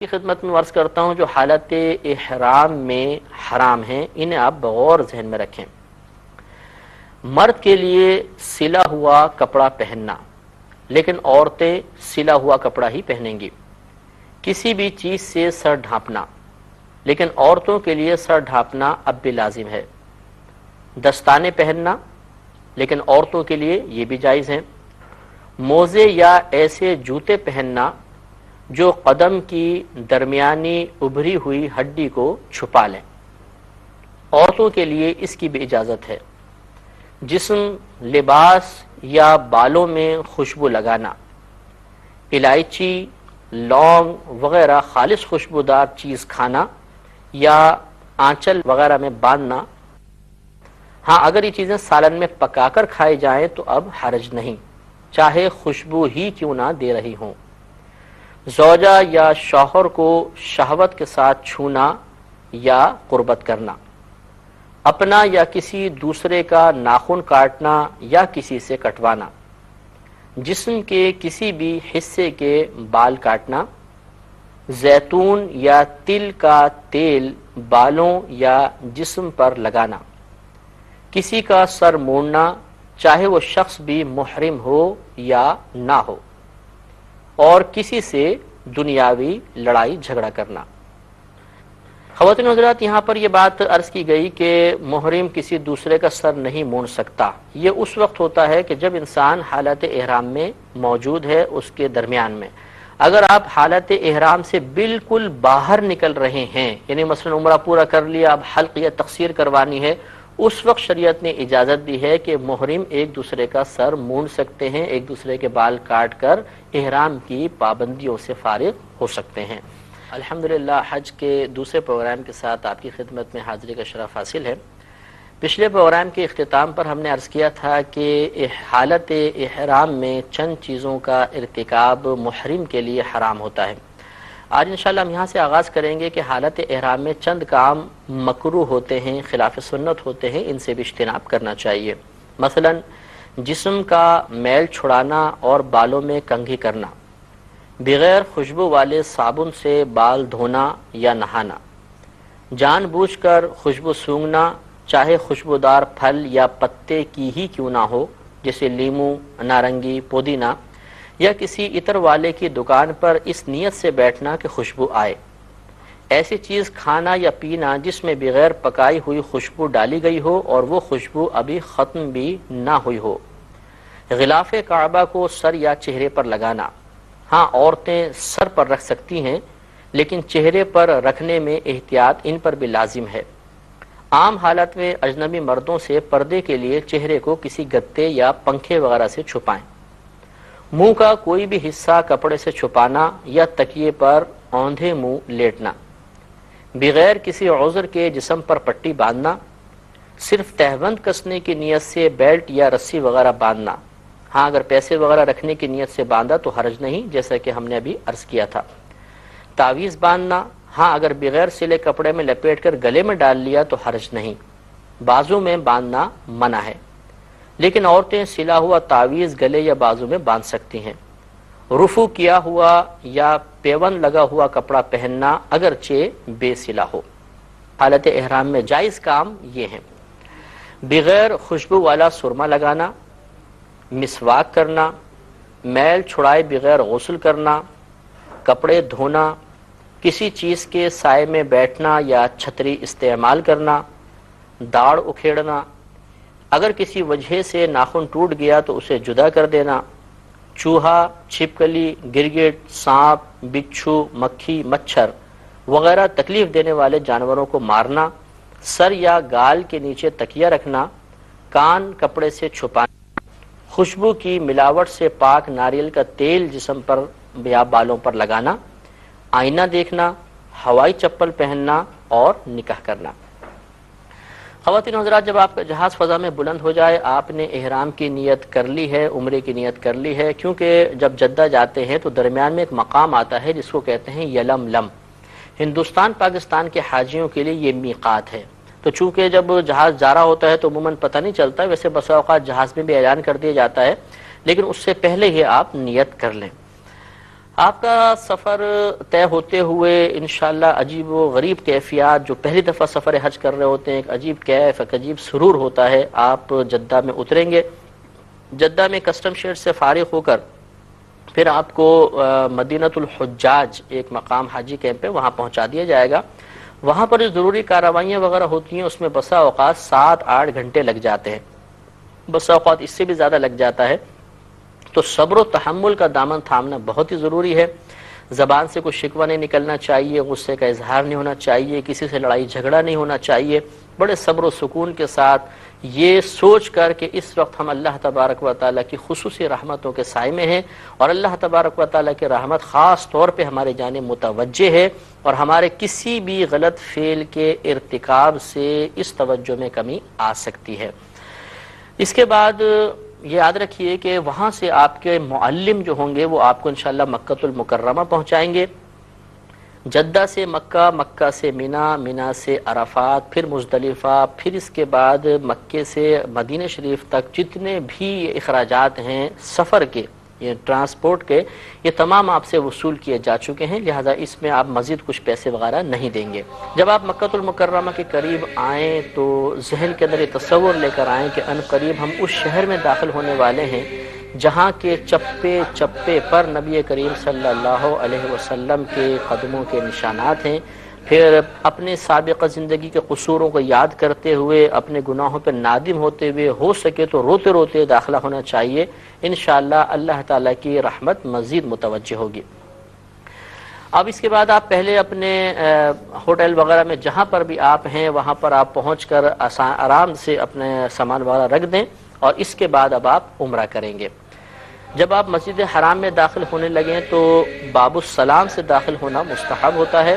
کی خدمت میں عرض کرتا ہوں جو حالت احرام میں حرام ہیں انہیں آپ بغور ذہن میں رکھیں۔ مرد کے لیے سلا ہوا کپڑا پہننا، لیکن عورتیں سلا ہوا کپڑا ہی پہنیں گی۔ کسی بھی چیز سے سر ڈھانپنا، لیکن عورتوں کے لیے سر ڈھانپنا اب بھی لازم ہے۔ دستانے پہننا، لیکن عورتوں کے لیے یہ بھی جائز ہیں۔ موزے یا ایسے جوتے پہننا جو قدم کی درمیانی ابھری ہوئی ہڈی کو چھپا لیں، عورتوں کے لیے اس کی بھی اجازت ہے۔ جسم، لباس یا بالوں میں خوشبو لگانا، الائچی، لونگ وغیرہ خالص خوشبودار چیز کھانا یا آنچل وغیرہ میں باندھنا، ہاں اگر یہ چیزیں سالن میں پکا کر کھائی جائیں تو اب حرج نہیں، چاہے خوشبو ہی کیوں نہ دے رہی ہوں۔ زوجہ یا شوہر کو شہوت کے ساتھ چھونا یا قربت کرنا، اپنا یا کسی دوسرے کا ناخن کاٹنا یا کسی سے کٹوانا، جسم کے کسی بھی حصے کے بال کاٹنا، زیتون یا تل کا تیل بالوں یا جسم پر لگانا، کسی کا سر موڑنا چاہے وہ شخص بھی محرم ہو یا نہ ہو، اور کسی سے دنیاوی لڑائی جھگڑا کرنا۔ خواتین حضرات، یہاں پر یہ بات عرض کی گئی کہ محرم کسی دوسرے کا سر نہیں مونڈ سکتا۔ یہ اس وقت ہوتا ہے کہ جب انسان حالت احرام میں موجود ہے، اس کے درمیان میں۔ اگر آپ حالت احرام سے بالکل باہر نکل رہے ہیں، یعنی مثلا عمرہ پورا کر لیا، اب حلق یا تقصیر کروانی ہے، اس وقت شریعت نے اجازت دی ہے کہ محرم ایک دوسرے کا سر مونڈ سکتے ہیں، ایک دوسرے کے بال کاٹ کر احرام کی پابندیوں سے فارغ ہو سکتے ہیں۔ الحمدللہ حج کے دوسرے پروگرام کے ساتھ آپ کی خدمت میں حاضری کا شرف حاصل ہے۔ پچھلے پروگرام کے اختتام پر ہم نے عرض کیا تھا کہ حالت احرام میں چند چیزوں کا ارتکاب محرم کے لیے حرام ہوتا ہے۔ آج انشاءاللہ ہم یہاں سے آغاز کریں گے کہ حالت احرام میں چند کام مکروہ ہوتے ہیں، خلاف سنت ہوتے ہیں، ان سے بھی اجتناب کرنا چاہیے۔ مثلا جسم کا میل چھڑانا اور بالوں میں کنگھی کرنا، بغیر خوشبو والے صابن سے بال دھونا یا نہانا، جان بوجھ کر خوشبو سونگھنا چاہے خوشبودار پھل یا پتے کی ہی کیوں نہ ہو، جیسے لیموں، نارنگی، پودینہ، یا کسی عطر والے کی دکان پر اس نیت سے بیٹھنا کہ خوشبو آئے۔ ایسی چیز کھانا یا پینا جس میں بغیر پکائی ہوئی خوشبو ڈالی گئی ہو اور وہ خوشبو ابھی ختم بھی نہ ہوئی ہو۔ غلاف کعبہ کو سر یا چہرے پر لگانا، ہاں عورتیں سر پر رکھ سکتی ہیں، لیکن چہرے پر رکھنے میں احتیاط ان پر بھی لازم ہے۔ عام حالت میں اجنبی مردوں سے پردے کے لیے چہرے کو کسی گتے یا پنکھے وغیرہ سے چھپائیں۔ منہ کا کوئی بھی حصہ کپڑے سے چھپانا یا تکیے پر اوندھے منہ لیٹنا، بغیر کسی عذر کے جسم پر پٹی باندھنا، صرف تہبند کسنے کی نیت سے بیلٹ یا رسی وغیرہ باندھنا، ہاں اگر پیسے وغیرہ رکھنے کی نیت سے باندھا تو حرج نہیں، جیسا کہ ہم نے ابھی عرض کیا تھا۔ تعویذ باندھنا، ہاں اگر بغیر سلے کپڑے میں لپیٹ کر گلے میں ڈال لیا تو حرج نہیں۔ بازو میں باندھنا منع ہے، لیکن عورتیں سلا ہوا تعویذ گلے یا بازو میں باندھ سکتی ہیں۔ رفو کیا ہوا یا پیون لگا ہوا کپڑا پہننا اگرچہ بے سلا ہو۔ حالت احرام میں جائز کام یہ ہیں: بغیر خوشبو والا سرما لگانا، مسواک کرنا، میل چھڑائے بغیر غسل کرنا، کپڑے دھونا، کسی چیز کے سائے میں بیٹھنا یا چھتری استعمال کرنا، داڑھ اکھیڑنا، اگر کسی وجہ سے ناخن ٹوٹ گیا تو اسے جدا کر دینا، چوہا، چھپکلی، گرگٹ، سانپ، بچھو، مکھی، مچھر وغیرہ تکلیف دینے والے جانوروں کو مارنا، سر یا گال کے نیچے تکیہ رکھنا، کان کپڑے سے چھپانا، خوشبو کی ملاوٹ سے پاک ناریل کا تیل جسم پر یا بالوں پر لگانا، آئینہ دیکھنا، ہوائی چپل پہننا اور نکاح کرنا۔ خواتین حضرات، جب آپ کا جہاز فضا میں بلند ہو جائے، آپ نے احرام کی نیت کر لی ہے، عمرے کی نیت کر لی ہے، کیونکہ جب جدہ جاتے ہیں تو درمیان میں ایک مقام آتا ہے جس کو کہتے ہیں یلملم۔ ہندوستان پاکستان کے حاجیوں کے لیے یہ میقات ہے۔ تو چونکہ جب جہاز جا رہا ہوتا ہے تو عموماً پتہ نہیں چلتا، ویسے بسا اوقات جہاز میں بھی اعلان کر دیا جاتا ہے، لیکن اس سے پہلے ہی آپ نیت کر لیں۔ آپ کا سفر طے ہوتے ہوئے انشاءاللہ عجیب و غریب کیفیات، جو پہلی دفعہ سفر حج کر رہے ہوتے ہیں، ایک عجیب کیف، ایک عجیب سرور ہوتا ہے۔ آپ جدہ میں اتریں گے، جدہ میں کسٹم شیڈ سے فارغ ہو کر پھر آپ کو مدینۃ الحجاج ایک مقام حاجی کیمپ ہے، وہاں پہنچا دیا جائے گا۔ وہاں پر جو ضروری کارروائیاں وغیرہ ہوتی ہیں اس میں بسا اوقات 7-8 گھنٹے لگ جاتے ہیں، بسا اوقات اس سے بھی زیادہ لگ جاتا ہے۔ تو صبر و تحمل کا دامن تھامنا بہت ہی ضروری ہے۔ زبان سے کوئی شکوہ نہیں نکلنا چاہیے، غصے کا اظہار نہیں ہونا چاہیے، کسی سے لڑائی جھگڑا نہیں ہونا چاہیے، بڑے صبر و سکون کے ساتھ یہ سوچ کر کہ اس وقت ہم اللہ تبارک و تعالیٰ کی خصوصی رحمتوں کے سائے میں ہیں، اور اللہ تبارک و تعالیٰ کی رحمت خاص طور پہ ہمارے جانب متوجہ ہے، اور ہمارے کسی بھی غلط فعل کے ارتکاب سے اس توجہ میں کمی آ سکتی ہے۔ اس کے بعد یہ یاد رکھیے کہ وہاں سے آپ کے معلم جو ہوں گے وہ آپ کو انشاءاللہ مکۃ المکرمہ پہنچائیں گے، جدہ سے مکہ، مکہ سے مینا، مینا سے عرفات، پھر مزدلفہ، پھر اس کے بعد مکے سے مدینہ شریف تک جتنے بھی اخراجات ہیں سفر کے، یہ ٹرانسپورٹ کے، یہ تمام آپ سے وصول کیے جا چکے ہیں، لہذا اس میں آپ مزید کچھ پیسے وغیرہ نہیں دیں گے۔ جب آپ مکۃ المکرمہ کے قریب آئیں تو ذہن کے اندر یہ تصور لے کر آئیں کہ ان قریب ہم اس شہر میں داخل ہونے والے ہیں جہاں کے چپے چپے پر نبی کریم صلی اللہ علیہ وسلم کے قدموں کے نشانات ہیں۔ پھر اپنے سابقہ زندگی کے قصوروں کو یاد کرتے ہوئے، اپنے گناہوں پر نادم ہوتے ہوئے، ہو سکے تو روتے روتے داخلہ ہونا چاہیے، انشاءاللہ اللہ تعالیٰ کی رحمت مزید متوجہ ہوگی۔ اب اس کے بعد آپ پہلے اپنے ہوٹل وغیرہ میں جہاں پر بھی آپ ہیں وہاں پر آپ پہنچ کر آرام سے اپنے سامان وغیرہ رکھ دیں، اور اس کے بعد اب آپ عمرہ کریں گے۔ جب آپ مسجد حرام میں داخل ہونے لگیں تو باب السلام سے داخل ہونا مستحب ہوتا ہے۔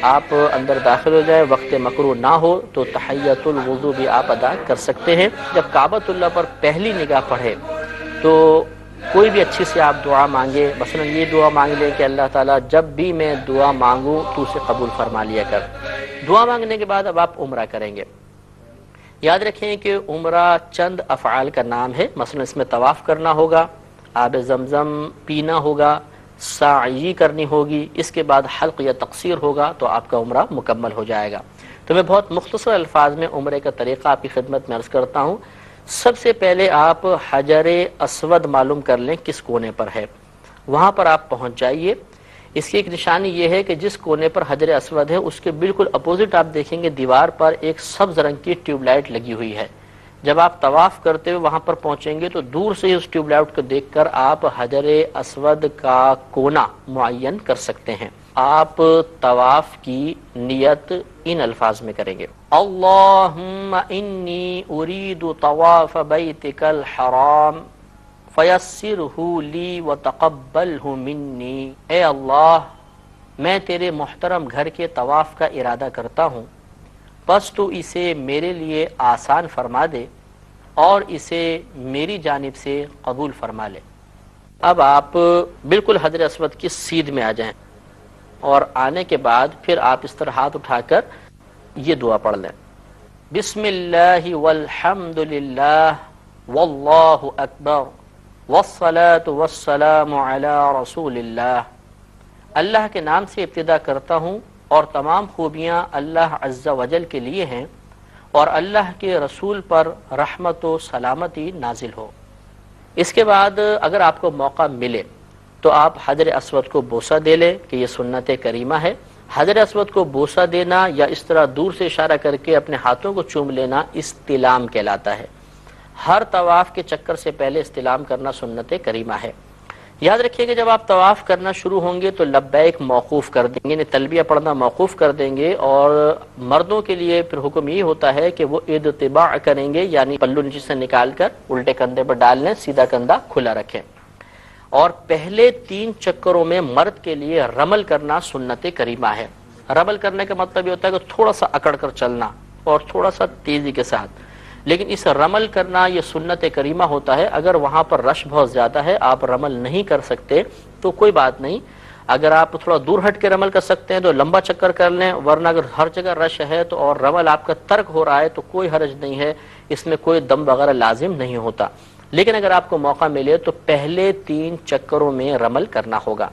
آپ اندر داخل ہو جائیں، وقت مکروہ نہ ہو تو تحیۃ الوضو بھی آپ ادا کر سکتے ہیں۔ جب کعبۃ اللہ پر پہلی نگاہ پڑھے تو کوئی بھی اچھی سی آپ دعا مانگے، مثلا یہ دعا مانگ لیں کہ اللہ تعالیٰ جب بھی میں دعا مانگوں تو اسے قبول فرما لیا کر۔ دعا مانگنے کے بعد اب آپ عمرہ کریں گے۔ یاد رکھیں کہ عمرہ چند افعال کا نام ہے، مثلا اس میں طواف کرنا ہوگا، آب زمزم پینا ہوگا، سعی کرنی ہوگی، اس کے بعد حلق یا تقصیر ہوگا تو آپ کا عمرہ مکمل ہو جائے گا۔ تو میں بہت مختصر الفاظ میں عمرے کا طریقہ آپ کی خدمت میں عرض کرتا ہوں۔ سب سے پہلے آپ حجر اسود معلوم کر لیں کس کونے پر ہے، وہاں پر آپ پہنچ جائیے۔ اس کی ایک نشانی یہ ہے کہ جس کونے پر حجر اسود ہے اس کے بالکل اپوزٹ آپ دیکھیں گے دیوار پر ایک سبز رنگ کی ٹیوب لائٹ لگی ہوئی ہے۔ جب آپ طواف کرتے ہوئے وہاں پر پہنچیں گے تو دور سے اس ٹیوب لائٹ کو دیکھ کر آپ حجر اسود کا کونا معین کر سکتے ہیں۔ آپ طواف کی نیت ان الفاظ میں کریں گے: اللہم انی ارید طواف بیتک الحرام فیسرہ لی وتقبلہ منی۔ اے اللہ، میں تیرے محترم گھر کے طواف کا ارادہ کرتا ہوں، بس تو اسے میرے لیے آسان فرما دے اور اسے میری جانب سے قبول فرما لے۔ اب آپ بالکل حجر اسود کی سیدھ میں آ جائیں، اور آنے کے بعد پھر آپ اس طرح ہاتھ اٹھا کر یہ دعا پڑھ لیں: بسم اللہ والحمد للہ واللہ اکبر والصلاة والسلام علی رسول اللہ۔ اللہ کے نام سے ابتدا کرتا ہوں اور تمام خوبیاں اللہ عز و جل کے لیے ہیں، اور اللہ کے رسول پر رحمت و سلامتی نازل ہو۔ اس کے بعد اگر آپ کو موقع ملے تو آپ حجر اسود کو بوسہ دے لیں کہ یہ سنت کریمہ ہے۔ حجر اسود کو بوسہ دینا یا اس طرح دور سے اشارہ کر کے اپنے ہاتھوں کو چوم لینا استلام کہلاتا ہے۔ ہر طواف کے چکر سے پہلے استلام کرنا سنت کریمہ ہے۔ یاد رکھیے کہ جب آپ طواف کرنا شروع ہوں گے تو لبیک موقوف کر دیں گے، یعنی تلبیہ پڑھنا موقوف کر دیں گے، اور مردوں کے لیے پھر حکم یہ ہوتا ہے کہ وہ اتباع کریں گے، یعنی پلو نیچے سے نکال کر الٹے کندھے پر ڈال لیں، سیدھا کندھا کھلا رکھیں۔ اور پہلے 3 چکروں میں مرد کے لیے رمل کرنا سنت کریمہ ہے۔ رمل کرنے کا مطلب یہ ہوتا ہے کہ تھوڑا سا اکڑ کر چلنا اور تھوڑا سا تیزی کے ساتھ، لیکن اس رمل کرنا یہ سنت کریمہ ہوتا ہے۔ اگر وہاں پر رش بہت زیادہ ہے، آپ رمل نہیں کر سکتے تو کوئی بات نہیں، اگر آپ تھوڑا دور ہٹ کے رمل کر سکتے ہیں تو لمبا چکر کر لیں، ورنہ اگر ہر جگہ رش ہے تو اور رمل آپ کا ترک ہو رہا ہے تو کوئی حرج نہیں ہے، اس میں کوئی دم وغیرہ لازم نہیں ہوتا۔ لیکن اگر آپ کو موقع ملے تو پہلے 3 چکروں میں رمل کرنا ہوگا۔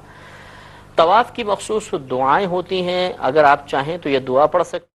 طواف کی مخصوص دعائیں ہوتی ہیں، اگر آپ چاہیں تو یہ دعا پڑھ سکتے